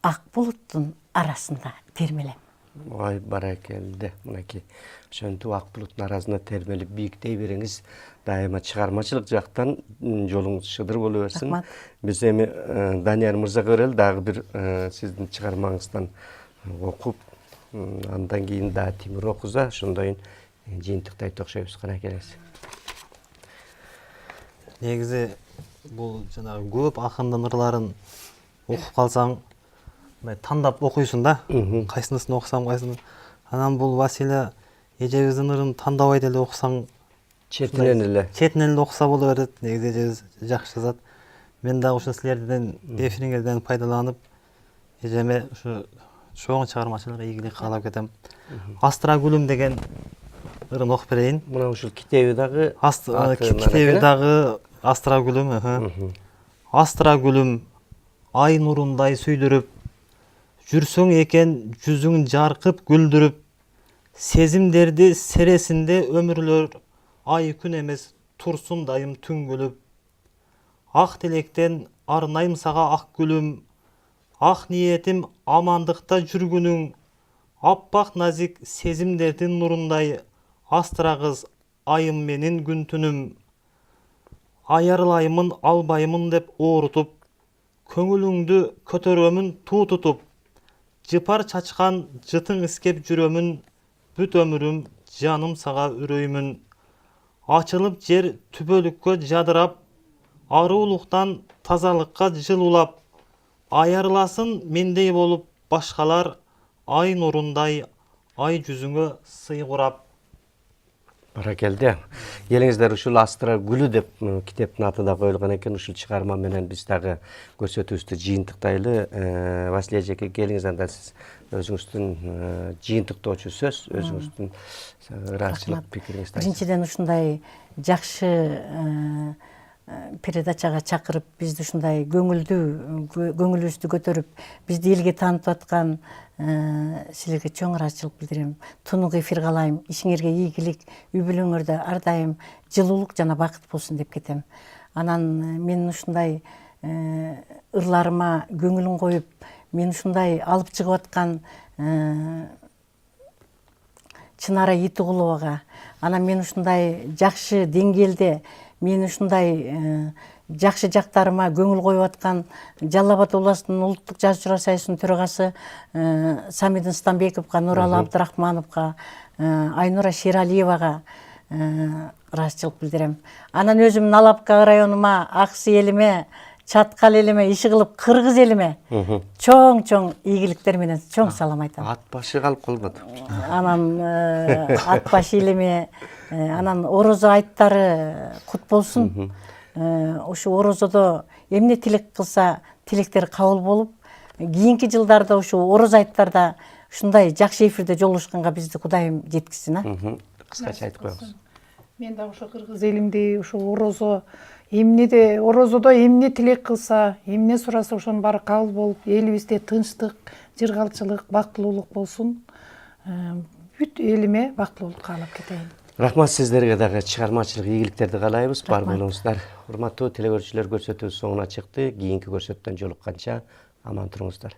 ак булуттун арасында термелем. Ой, баракелде. Мынакей ошентип ак булуттун арасында термелип бийиктей бериңиз. Дайыма чыгармачылык жактан жолуңуз шыдыр боло берсин. Рахмат. Биз эми Данияр мырзага көрөлү, дагы бир сиздин чыгармаңыздан окуп, андан кийин да Тимур окуза, ошондойун жыйынтыктайт окшойбуз. Кана келиңиз. Негизи бул жанагы көп акындын ырларын окуп калсаң, тандап окуйсуң да, кайсынысын окусам, кайсысын. Анан бул Василя эжебиздин ырын тандабай деле окусаң, Четинен эле окуса боло берет. Негизи эжебиз жакшы жазат. Мен дагы ушул силердин эфириңерден пайдаланып, эжеме ушу чоң чыгармачылык ийгилик каалап кетем. Астра гүлүм деген ырын окуп берейин. Мына ушул китеби дагы китеби дагы Астра гүлүм. Астра гүлүм, ай нурундай сүйдүрүп, жүрсөң экен жүзүң жаркып гүлдүрүп, сезимдерди сересинде өмүрлөр, ай күн эмес турсун дайым түн күлүп. Ак тилектен арнайм сага ак гүлүм, ак ниетим амандыкта жүргүнүң, аппак назик сезимдердин нурундай, астра кыз айым менин күн түнүм. Аярылаймын албаймын деп оорутуп, көңүлүңдү көтөрөмүн туу тутуп, жыпар чачкан жытың искеп жүрөмүн, бүт өмүрүм жаным сага үрөймүн. Ачылып жер түбөлүккө жадырап, аруулуктан тазалыкка жылуулап, аярыласын мендей болуп башкалар, ай нурундай ай жүзүңө сый курап. Баракелде. Келиңиздер, ушул Астра гүлү деп китептин аты да коюлган экен. Ушул чыгарма менен биз дагы көрсөтүүбүздү жыйынтыктайлы. Василия эжеке, келиңиз анда сиз өзүңүздүн жыйынтыктоочу сөз, өзүңүздүн ыраазычылык пикириңизди айтыңыз. Биринчиден ушундай жакшы передачага чакырып, бизди ушундай көңүлүбүздү көтөрүп, бизди элге таанытып аткан силерге чоң ыраазычылык билдирем. Тунук эфир каалайм, ишиңерге ийгилик, үй бүлөңөрдө ар дайым жылуулук жана бакыт болсун деп кетем. Анан мен ушундай ырларыма көңүлүн коюп, мен ушундай алып чыгып аткан Чынара Итигуловага, анан мен ушундай жакшы деңгээлде, мен ушундай жакшы жактарыма көңүл коюп аткан Жалал Абад областынын улуттук жазуучулар союзунун төрагасы Самидин Стамбековго, Нуралы Абдрахмановго, Айнура Шералиевага ыраазычылык билдирем. Анан өзүмдүн Алапка районума, Аксы элиме, Чаткал элиме, иши кылып Кыргыз элиме чоң ийгиликтер менен чоң салам айтам. Ат башы калып калбады. Анан ат башы элиме, анан орозо айттары кут болсун. Ушу орозодо эмне тилек кылса, тилектер кабыл болуп, кийинки жылдарда ушу орозо айттарда ушундай жакшы эфирде жолугушканга бизди Кудайым жеткизсин. Кыскача айтып коюңуз. Мен да ошо кыргыз элимди ушу орозодо эмне тилек кылса, эмне сураса ошонун баары кабыл болуп, элибизде тынчтык, жыргалчылык, бактылуулук болсун. Бүт элиме бактылуулук каалап кетейин. Рахмат, сиздерге дагы чыгармачылык ийгиликтерди каалайбыз. Бар болуңуздар. Урматтуу телекөрүүчүлөр, көрсөтүүбүз соңуна чыкты. Кийинки көрсөтүүдөн жолукканча Аман туруңуздар.